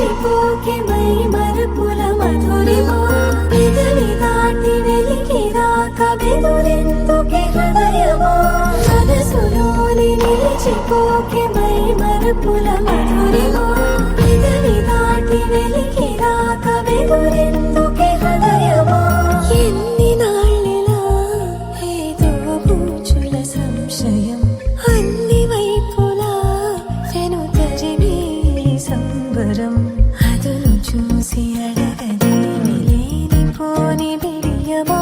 నిలిచిపోకే my మరపుల Madhurima పెదవి దాటి వెలికి రాక బెదురెందుకే హృదయమా మనసులోని నిలిచిపోకే మై మరపుల మధురిమా పెదవి దాటి వెలికి రాక బెదురెందుకే హృదయమా ఎన్ని నాళ్ళిలా ఏదో బూచుల సంశయం అన్ని వైపులా వెను తరిమి సంబరం అదును చూసి అడగదేమి లేనిపోని బిడియమా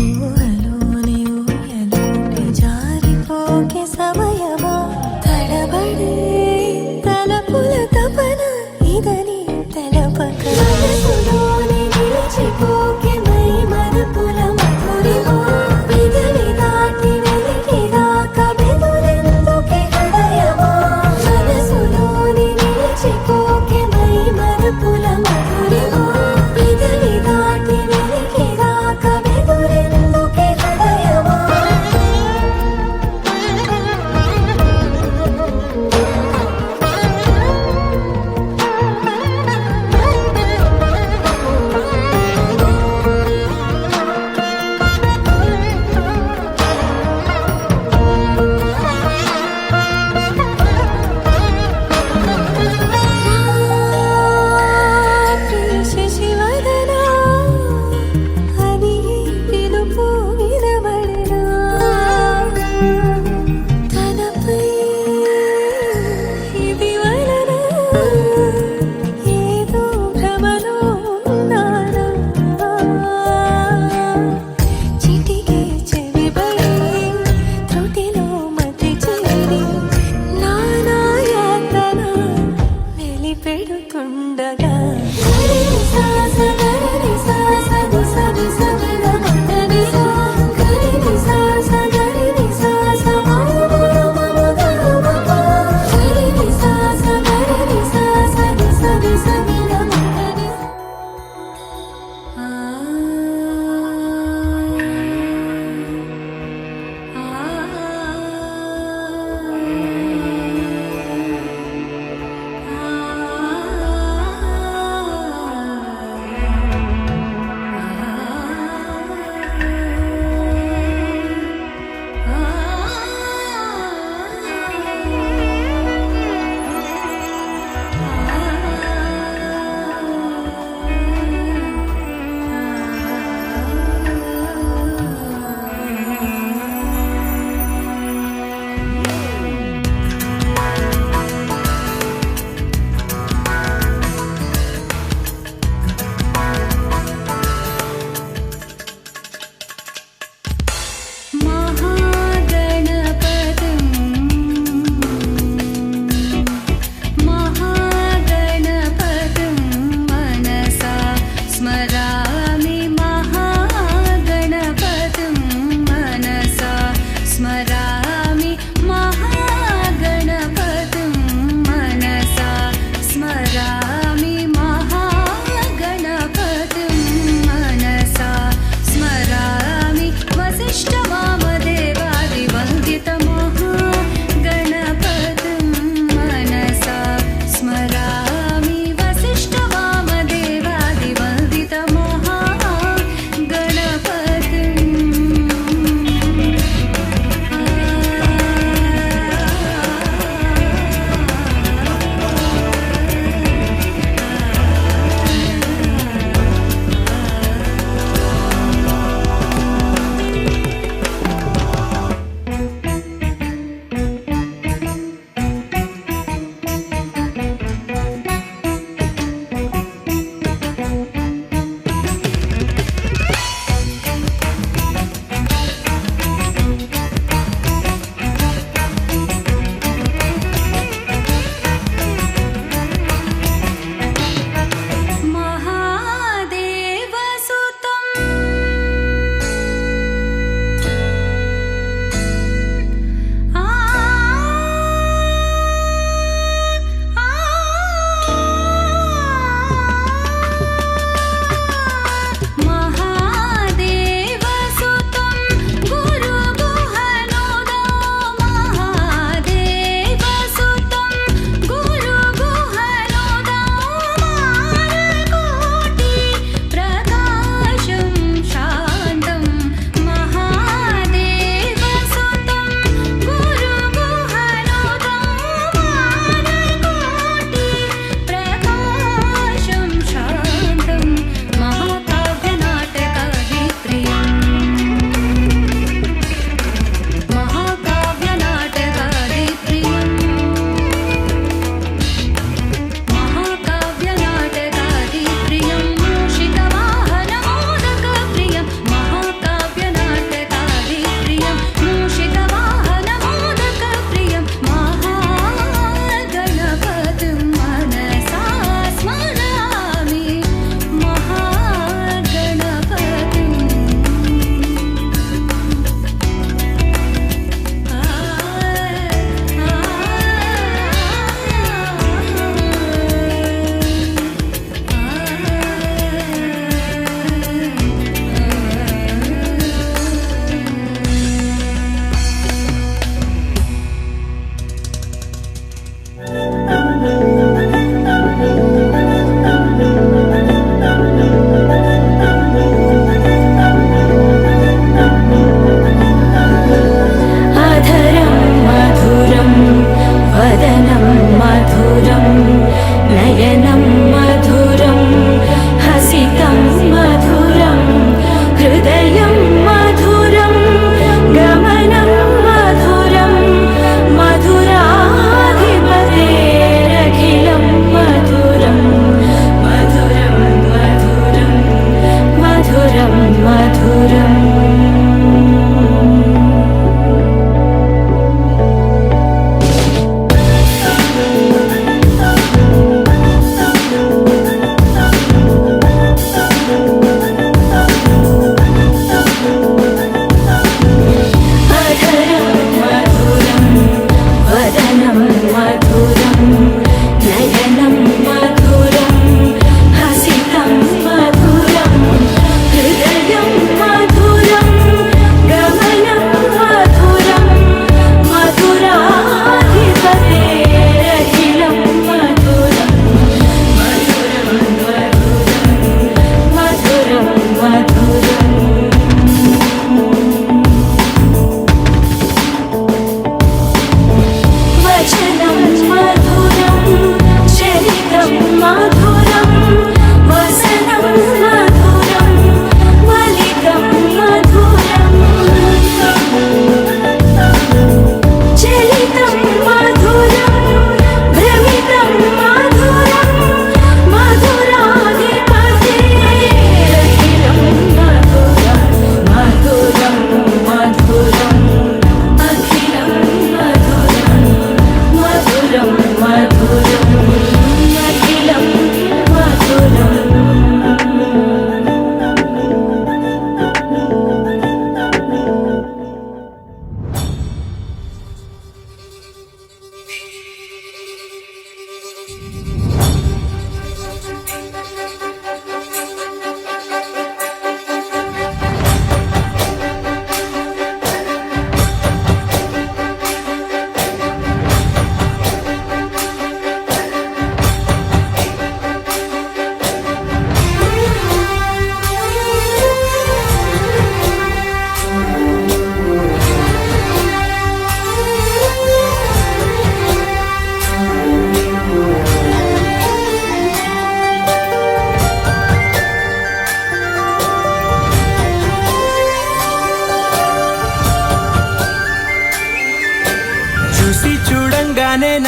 ఊహలోని ఊయలోకి జారిపోకే సమయమా తడబడే తల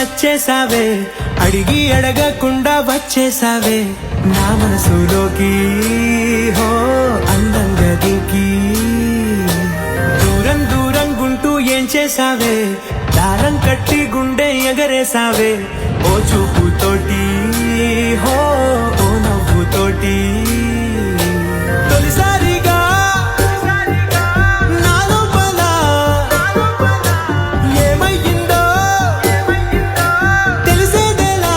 నచ్చేసావే, అడిగి అడగకుండా వచ్చేసావే నా మనసులోకి. హో అందంగా దిగి దూరం దూరం గుంటూ ఏం చేసావే, దారం కట్టి గుండె ఎగరేసావే ఓ చూపుతోటి. హో ఓ నవ్వుతోటి తొలిసారిగా నా లోపల ఏమయ్యిందో తెలిసేదేలా.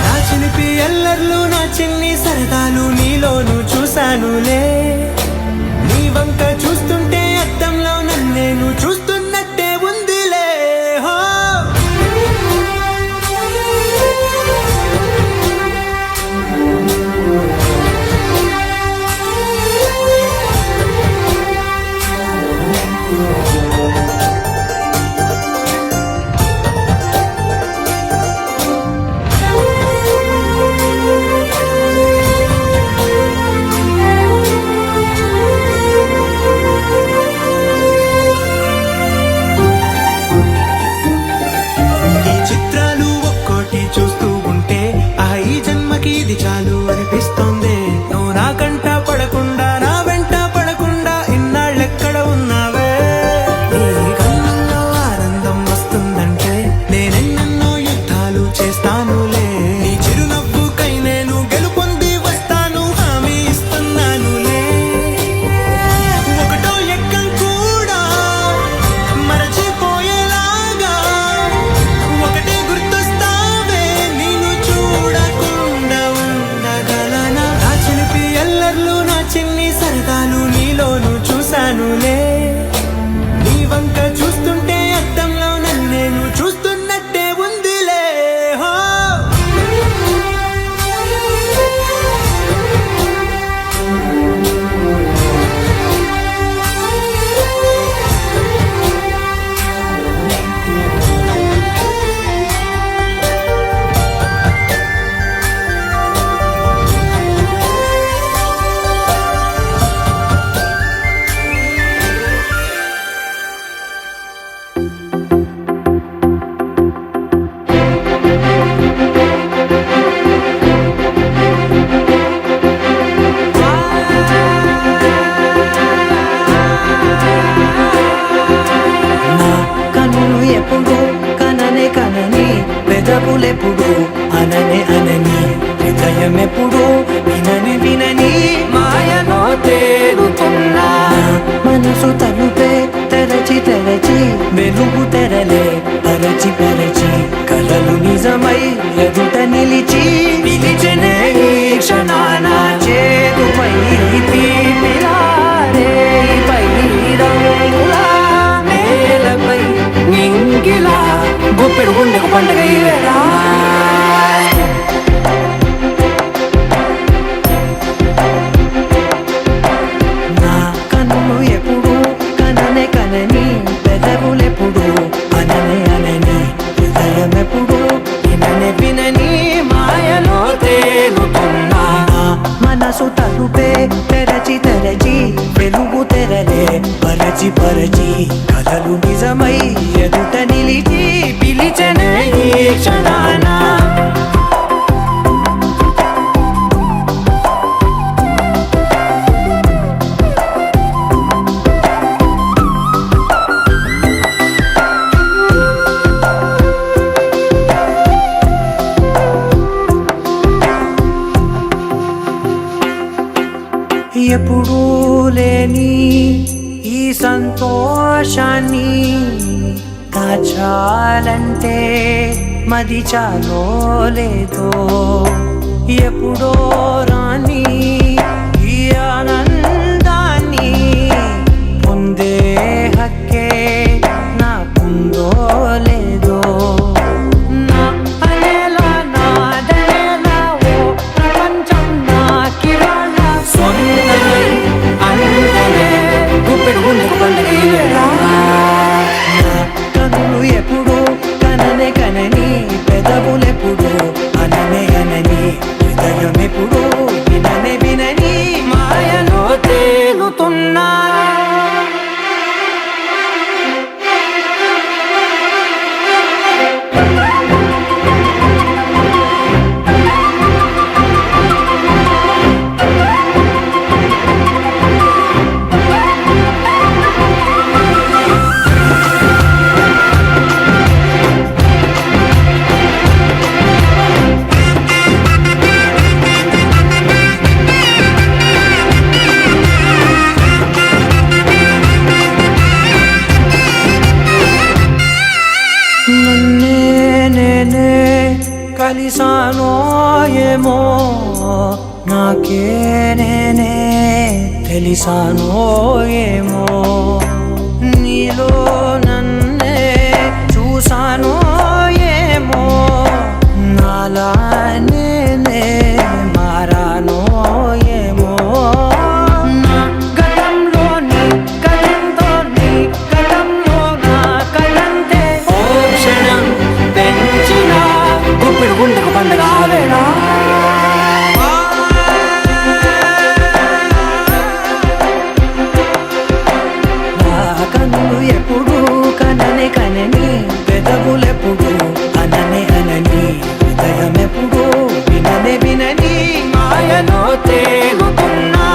నా చిలిపి అల్లర్లు నా చిన్ని సరదాలు నీలోను చూశానులే. నీ వంక చూస్తుంటే అద్దంలో నన్నేను చూస్తున్నట్టే ఉందిలే. హో ఈ చిత్రాలు ఒక్కోటి చూస్తూ ఉంటే ఆ ఈ జన్మకి ఇది చాలు అనిపిస్తోంది. నువ్వు నా కంట పడకుండా నా వెంట పడకుండా ఇన్నాళ్ళెక్కడ ఉన్నావే. నీ కళ్ళల్లో ఆనందం వస్తుందంటే నేనెన్నెన్నో యుద్ధాలు చేస్తానులే. నీ చిరునవ్వుకై నేను గెలుపొంది వస్తాను హామీ ఇస్తున్నానులే. ఒకటో ఎక్కం కూడా మరచిపోయేలాగా ఒకటే గుర్తొస్తావే, నిన్ను చూడకుండా ఉండగలనా. నా చిలిపి అల్లర్లు నా చిన్ని సరదాలు నీలోను చూశానులే. నీ వంక చూస్తుంటే అద్దంలో నన్నేను చూస్తున్నట్టే ఉందిలే. హో నా కన్నులు ఎప్పుడు కననే కనని, పెదవులెప్పుడు అననే అనని, హృదయం ఎప్పుడు వినని వినని మాయలో తేలుతున్నా. మనసు తలుపే తెరచి తెరచి వెలుగు తెరలే పరచి పరచి కలలు నిజమై ఎదుట నిలిచి పిలిచెనే ఈ క్షణాన చేతుపై తీపిలారే పై రంగులా నేలపై నింగిలా గుప్పెడు గుండెకు పండుగ ఈ వేళ. నా కన్నులు ఎప్పుడు కననే కనని, పెదవులెప్పుడు అననే అనని, హృదయం ఎప్పుడు విననే వినని మాయలో తేలుతున్నా. నా మనసు తలుపే తెరచి తెరచి వెలుగు తెరలే పరచి పరచి కలలు నిజమై ఎదుట నిలిచి పిలిచెనే ఈ క్షణాన. ఎప్పుడూ లేని ఈ సంతోషాన్ని దాచాలంటే మది చాలో లేదో. ఎప్పుడో రాని ఈ ఆనందాన్ని పొందే హక్కే నాకుందో లేదో. నా అనేలా నాదనేలా ఓ ప్రపంచం నాకివాళ సొంతమై అందరే గుప్పెడు గుండెకు పండుగ ఈ వేళ. నా కన్నులు ఎప్పుడు కననే కనని, పెదవులెప్పుడు అననే అనని, హృదయం ఎప్పుడు విననే వినని నన్నే నేనే కలిసానో ఏమో నాకే నేనే తెలిసానో ఏమో నీలో నన్నే చూసానో ఏమో నాలా నేనే మారానో ఏమో నా గతంలో నీ కలంతో నీ కలంలో నా కలంతే ఓ క్షణం పెంచిన గుప్పిడి గుండెకు పండుగ ఆవేనా కన్నులు ఎప్పుడు కనని కనని పెదవులెప్పుడు అనని అనని హృదయం ఎప్పుడు వినని వినని మాయలో తేలుతున్నా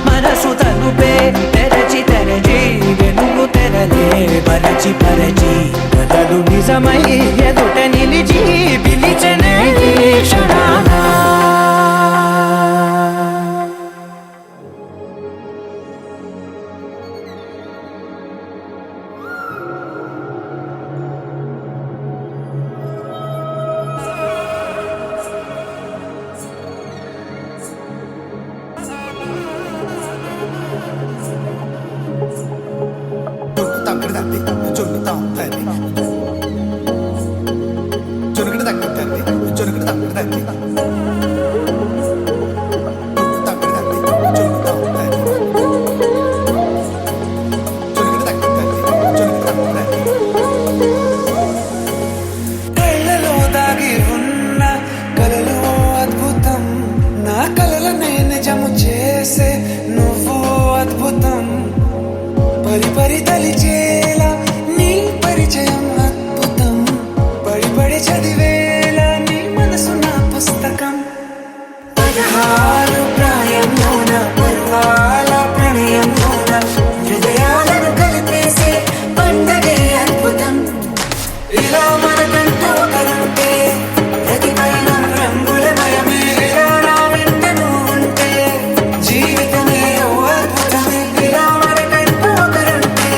మనసు తలుపే తెరచి తెరచి వెలుగు తెరలే పరచి పరచి కథలు నిజమై ఎదుట నిలిచి పిలిచనే క్షణానా కళ్ళలో దాగి ఉన్న కలలు అద్భుతం నా కలలనే నిజము చేసే నువ్వు అద్భుతం పరి పరి తలిచేలా నీ పరిచయం అద్భుతం పడి పడి చదివేలా నీ మనసు నా పుస్తకం 16 ప్రాయంలోన పర్వాల ప్రణయంలోన హృదయాలను కలిపేసే పండగే అద్భుతం ఇలా మనకంటూ ఒకరుంటే ప్రతిపైన రంగులమయమే ఇలా నా వెంట నువ్వు ఉంటే జీవితమే ఓ అద్భుతమే ఇలా మనకంటూ ఒకరుంటే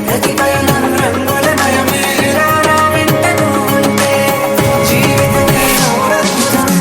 ప్రతిపైన రంగులమయమే ఇలా నా వెంట నువ్వు ఉంటే జీవితమే ఓ అద్భుతం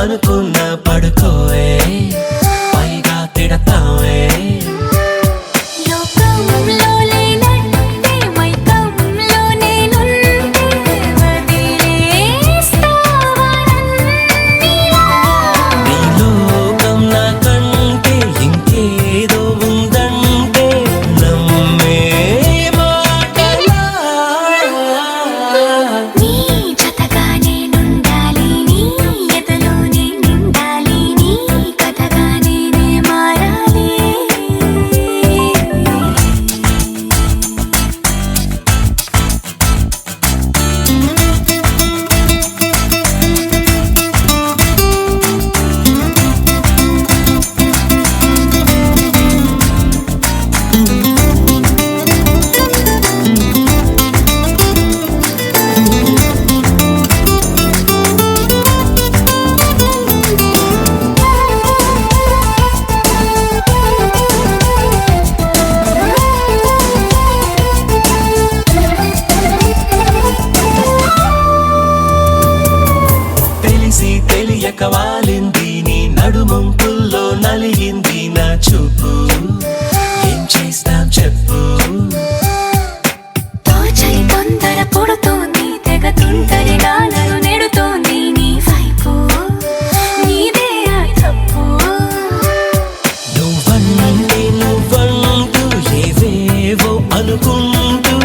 అనుకున్న పడుకోవే పైగా తిడతావే లోకంలో లేనట్టే మైకంలో నేనుంటే వదిలేస్తావా నన్నిలా? నీ లోకం నాకంటే ఇంకేదో ఉందంటే నమ్మే మాటలా నీ జతగా నేనుండాలి, నీ ఎదలోనే నిండాలి, నీ కథగా నేనే మారాలి. తెలిసి తెలియక వాలింది నీ నడుమంపుల్లో నలిగింది నా చూపు ఏం చేస్తాం చెప్పు తోచని తొందర పుడుతోంది, తెగ తుంటరిగా నన్ను నెడుతోంది నీ వైపు. నీదే ఆ తప్పు. నువ్వంటూ ఏవేవో అనుకుంటూ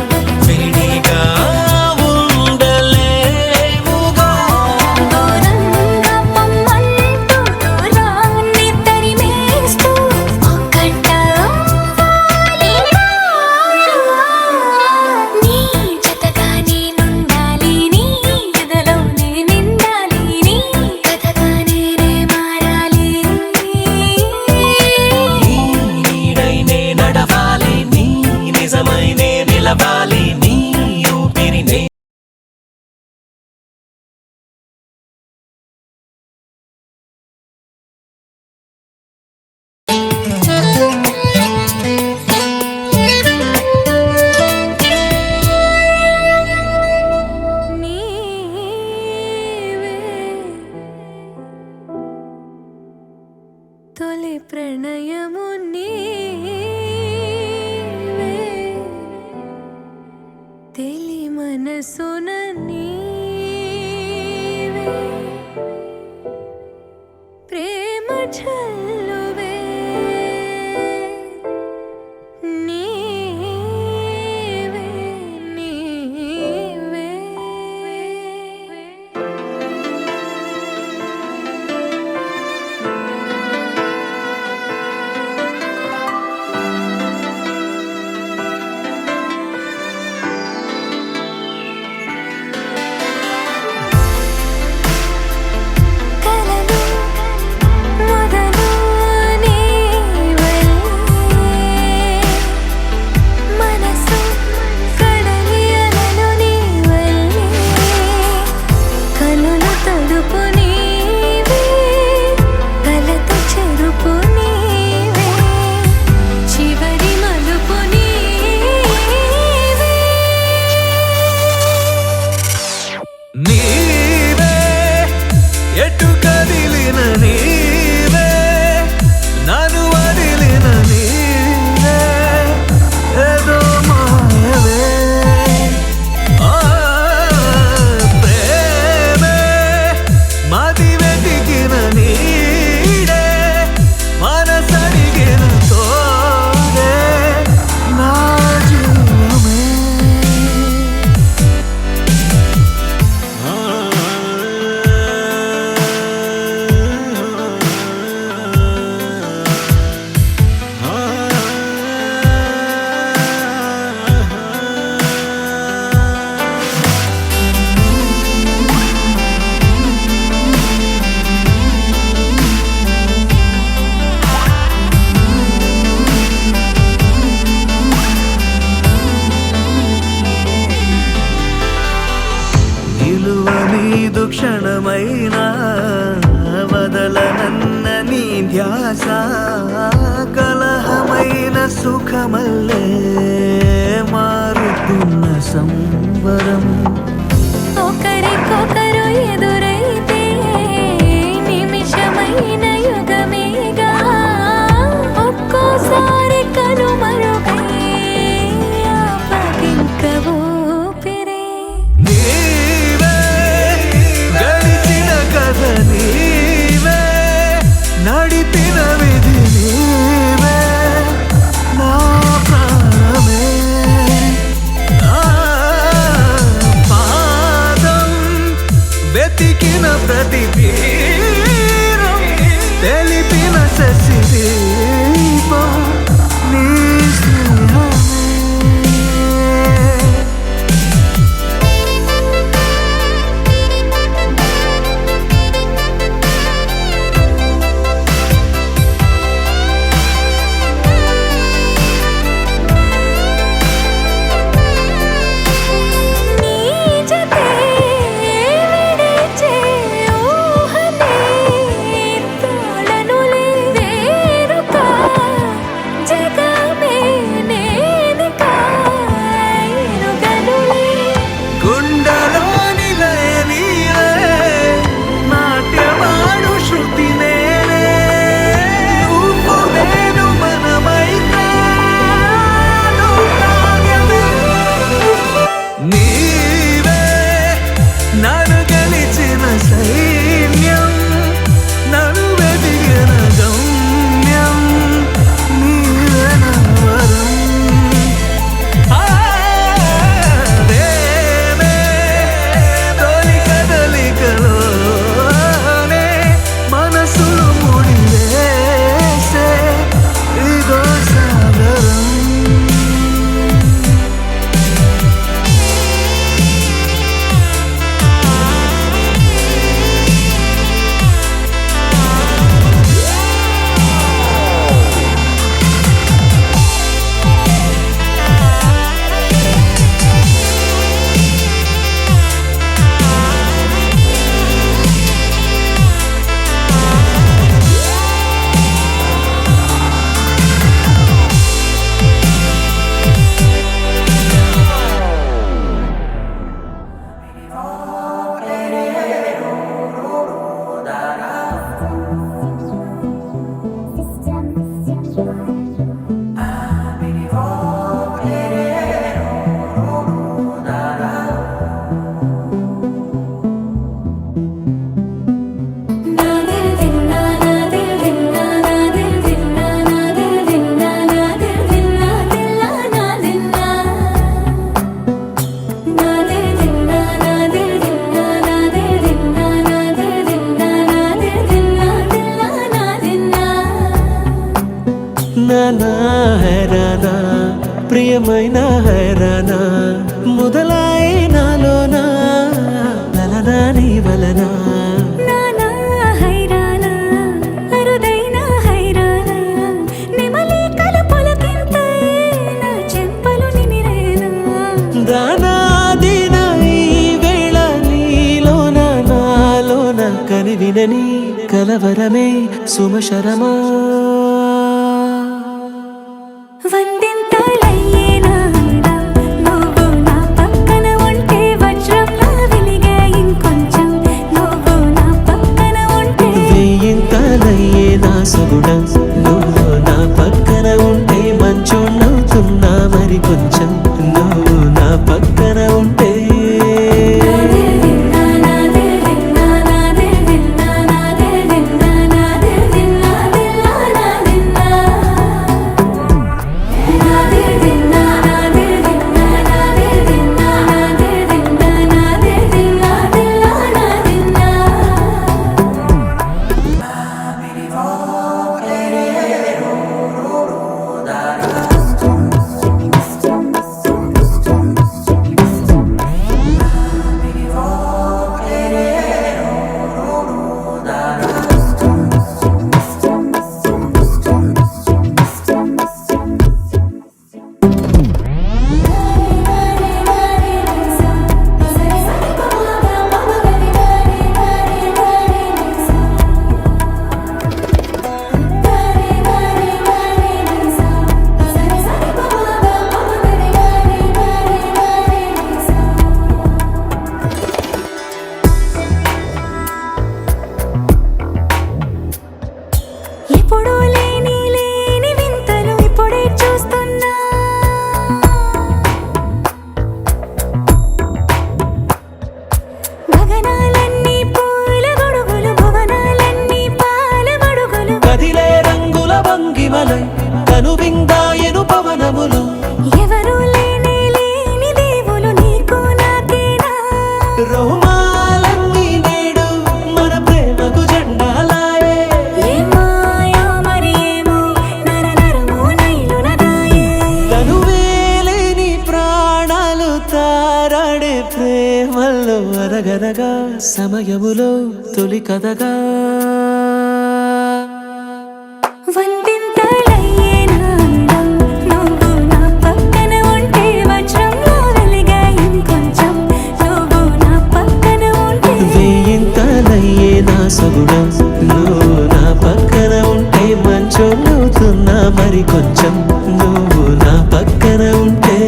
వేడిగా ఉండలేవుగా దూరంగా పొమ్మంటూ దూరాన్ని తరిమేస్తూ ఒక్కటవ్వాలిగా. నీ జతగా నేనుండాలి, నీ ఎదలోనే నిండాలి, నీ కథగా నేనే మారాలి. నీ నీడైనే నడవాలి నీ నిజమైనే నిలవాలి నీ ఊపిరినే నీవే తొలి ప్రణయము నీవే, తెలి మనసున నీవే, ప్రేమ చల్లువే నీవే నీవే. కలలు మొదలు నీవే, మనసు కడలి అలలు నీవే, కనులు తడుపు నీవే, కలత చెరుపు నీవే, చివరి మలుపు నీవే. నీవే ఎటు కదిలిన నీవే నన్ను వదిలిన నీవే ఏదో మాయవే ఆ ప్రేమే మది వెతికిన నీడే మనసడిగిన తోడే నా జీవమే నిలువ నీదు క్షణమైనా వదలనన్న నీ ధ్యాస కలహమైన సుఖమల్లే మారుతున్న సంబరం ఒకరికొకరు ఎదురైతే నిమి ప్రతి తీరం తెలిపిన శశిదీపం నీ స్నేహమే. నీ జతే విడిచే ఊహనే తాళనులే వేరుకా జగమే నేనికా ఎరుగనులే. గుండెలోని లయ నీవే, నాట్యమాడు శృతి నేనే, నువ్వు నేను మనమైతే నువ్వు కావ్యమే. నీవే నన్ను గెలిచిన సైన్యం, నన్ను వెదిగిన గమ్యం, నీవే నా వరం. ఆవేమే తొలి కదలికలోనే మనసులు ముడివేసే ఇదో సాగరం. నాదిల్ దిన్నా నాదిల్ దిన్నా నాదిల్ దిన్నా నాదిల్ దిన్నా నాదిల్ దిన్నా దిల్లా నాదిల్లా. నాదిల్ దిన్నా నాదిల్ దిన్నా నాదిల్ దిన్నా నాదిల్ దిన్నా నాదిల్ దిన్నా దిల్లా నాదిల్లా. నానా హైరానా ప్రియమైన హైరానా మొదలాయి నాలోనా లలనా నీ వలనా. నానా హైరానా అరుదైన హైరానా నెమలి కలుపులకింతై నా చెంపలు నిమిరేనా. దానాదిన ఈ వేళ నీలోన నాలోన కనివినని కలవరమే సుమశరమా. వందింతలయ్యేనా నువ్వు నా పక్కన ఉంటే వజ్రంలా వెలిగే ఇంకొంచెం. నువ్వు నా పక్కన ఉంటే వేయింతలయ్యే నా సగుణం, నువ్వు నా పక్కన ఉంటే మంచోళ్ళవుతున్నా మరి కొంచెం, నువ్వు నా పక్కన ఉంటే. నాదిల్ దిన్నా నాదిల్ దిన్నా నాదిల్ దిన్నా నాదిల్ దిన్నా నాదిల్ దిన్నా దిల్లా నాదిల్లా. నాదిల్ దిన్నా నాదిల్ దిన్నా నాదిల్ దిన్నా నాదిల్ దిన్నా నాదిల్ దిన్నా దిల్లా నాదిల్లా. తొలి కథగా వందింతలయ్యేనాడు నువ్వు నా పక్కన ఉంటే వజ్రంలో వెలిగా ఇంకొంచెం నువ్వు నా పక్కన ఉంటే వేయింతలయ్యే నా సగుణం నువ్వు నా పక్కన ఉంటే మంచోళ్ళవుతున్నా మరి కొంచెం నువ్వు నా పక్కన ఉంటే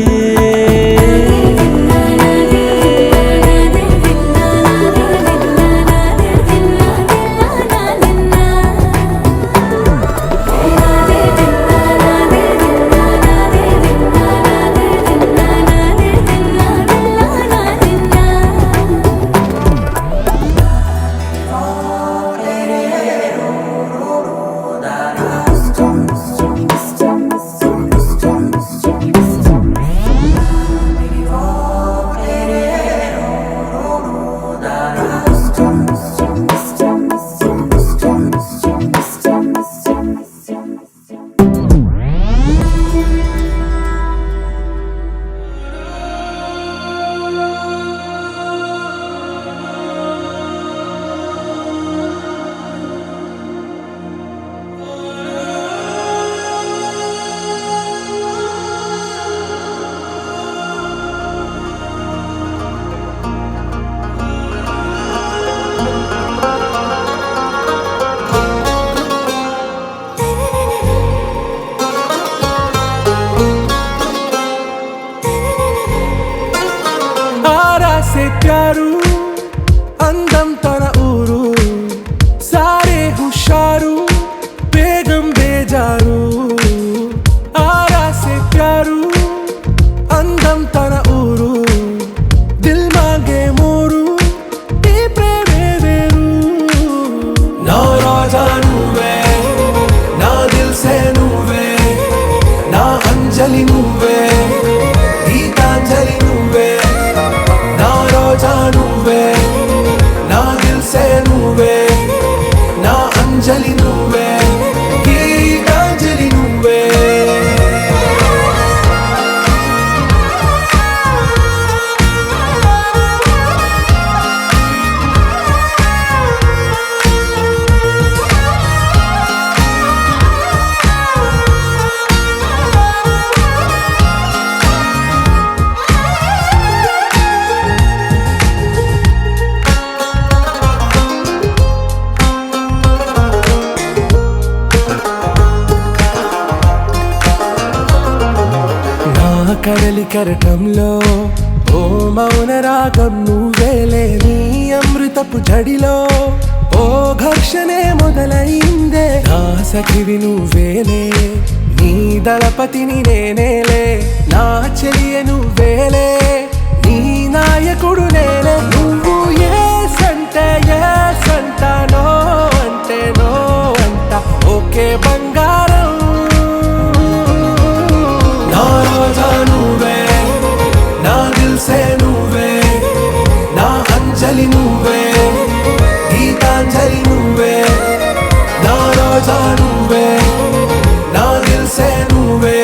से प्यारू అందం తన ఊరు సారే హుషారు బేగం బేజారు ఆరా సే ప్యారు అందం తన ఊరు దిల్ మాంగే మోరు ఈ ప్రేమే వేరు నా రాజా నువ్వే నా దిల్ సే నువ్వే నా అంజలి నువ్వే గీతాంజలి నువ్వే నువ్వే నా దిల్ సే నువ్వే నా అంజలి నువ్వే గీతాంజలి నువ్వే కడలి కరటంలో ఓ మౌన రాగం నువ్వేలే నీ అమృతపు జడిలో ఓ ఘర్షణే మొదలైందే నా సఖివి నువ్వేలే నీ దళపతిని నేనేలే నా చెలియ నువ్వేలే నీ నాయకుడు నేనే నువ్వు ఏ సంట నో అంటే నో అంట ఓకే బంగారం నా రోజా నువ్వే నా దిల్ సే నువ్వే నా అంజలి నువ్వే గీతాంజలి నువ్వే నా రోజా నువ్వే నా దిల్ సే నువ్వే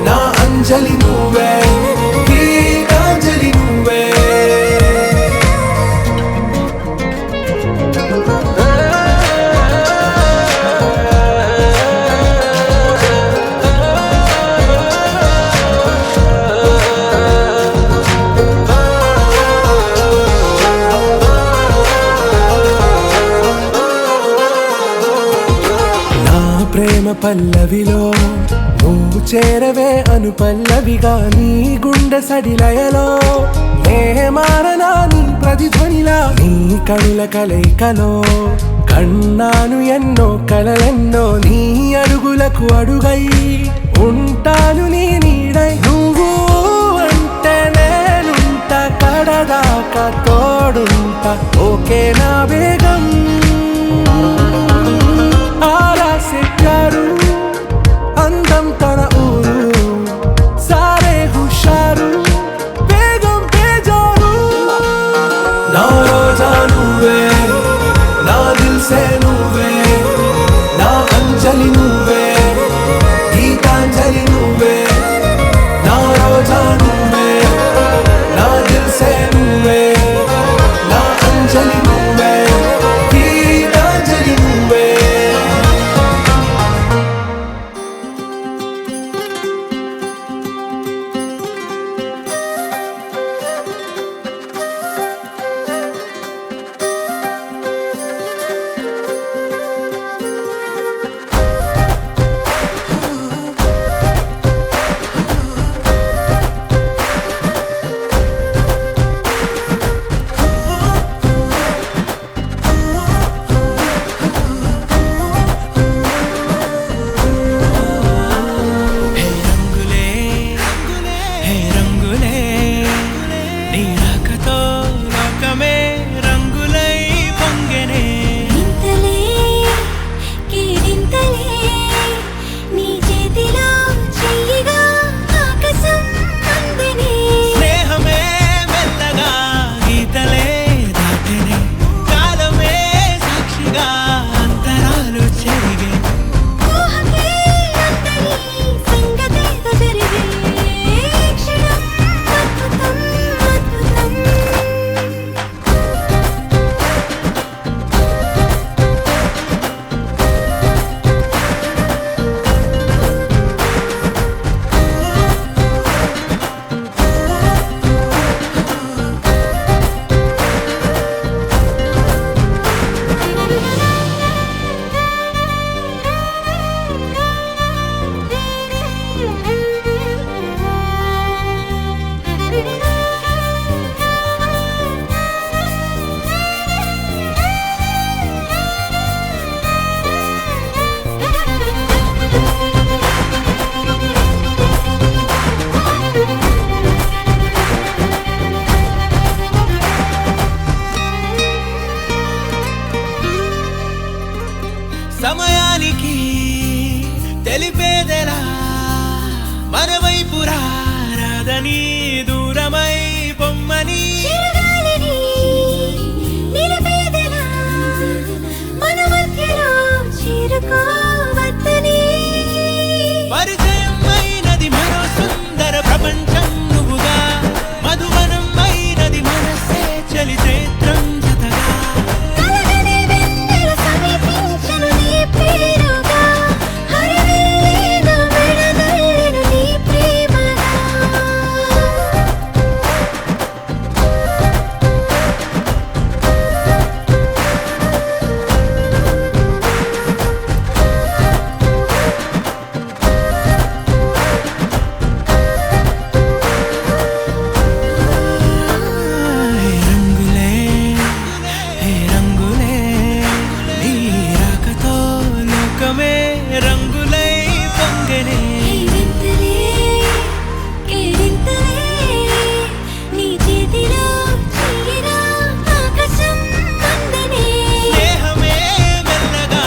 నా అంజలి నువ్వే గీతాంజలి నువ్వే ప్రేమ పల్లవిలో నువ్వు చేరవే అను పల్లవిగా నీ గుండె సడిలయలో నే మారనా నీ ప్రతిధ్వనిలా నీ కనుల కలయికలో కన్నాను ఎన్నో కలలెన్నో నీ అడుగులకు అడుగై ఉంటాను నీ నీడై నువ్వు అంటే నేనుంట కడదాకా తోడుంట ఓకే నా వేగం ఆరా సే ప్యారు అందం తన ఊరు సారే హుషారు బేగం బేజారు నా రోజా నువ్వే నా దిల్ సే నువ్వే నా అంజలి నువ్వే గీతాంజలి నువ్వే నా రోజా నువ్వే నా దిల్ సే నువ్వే నా అంజలి నువ్వే సమయానికి తెలిపేదెలా మన వైపు రాదని దూరమై పొమ్మని చిరగాలిని నిలిపేదెలా మన మధ్యలో చేరుకోవద్దని పరిచయం అయినది మరో సుందర ప్రపంచం నువ్వుగా మధువనం అయినది మనసే చలి చేత్రం జతగా కలగనే వెన్నెల సమీపించను నీ పేరుగా హరివెల్లిన మెడదల్లెను నీ ప్రేమగా రంగులే రంగులే నీ రాకతో లోకమే రంగులై పొంగనే వింతలే కేరింతలే నీ చేతిలో చెయ్యరా ఆకాశం అందనే స్నేహమే మెల్లగా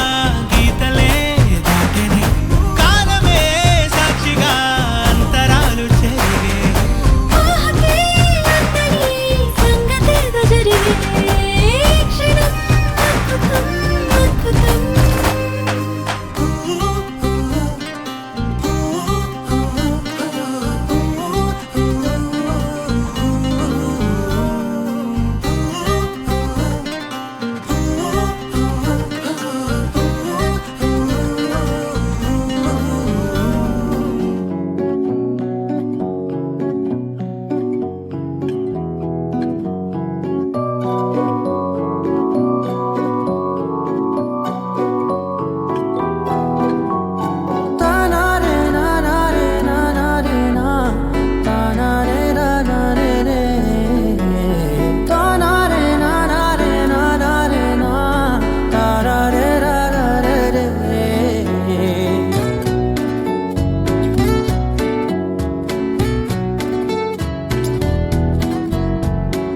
గీతలే దాటని కాలమే సాక్షిగా అంతరాలు చెరిగే ఊహకే అందని సంగతేదో జరిగే క్షణం అద్భుతం అద్భుతం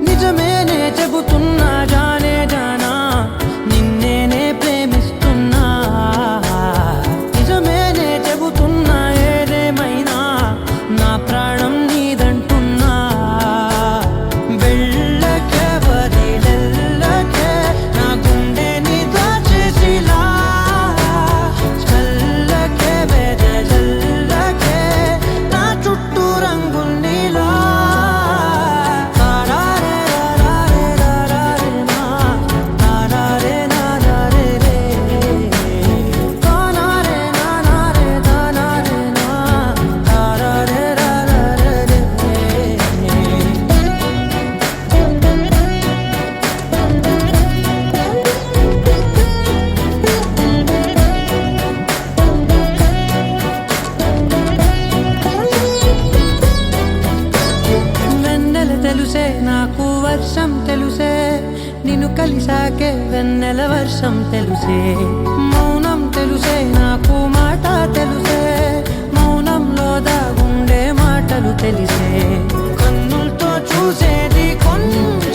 నిజమేనే చెబుతున్నా జానే జానా నిన్నేనే ప్రేమిస్తున్నా నిజమేనే చెబుతున్నా ఏదేమైనా నా ప్రాణం నీదంటున్నా వెళ్ళకే వదిలెళ్ళకే నా గుండెని దాచేసిలా చల్లకే వెదజల్లకే నా చుట్టూ రంగుల్నిలా వెన్నెల తెలుసే నాకు వర్షం తెలుసే నిన్ను కలిసాకే వెన్నెల వర్షం తెలుసే మౌనం తెలుసే నాకు మాట తెలుసే మౌనంలో దాగుండే మాటలు తెలిసే కన్నులతో చూసేది కొంచెం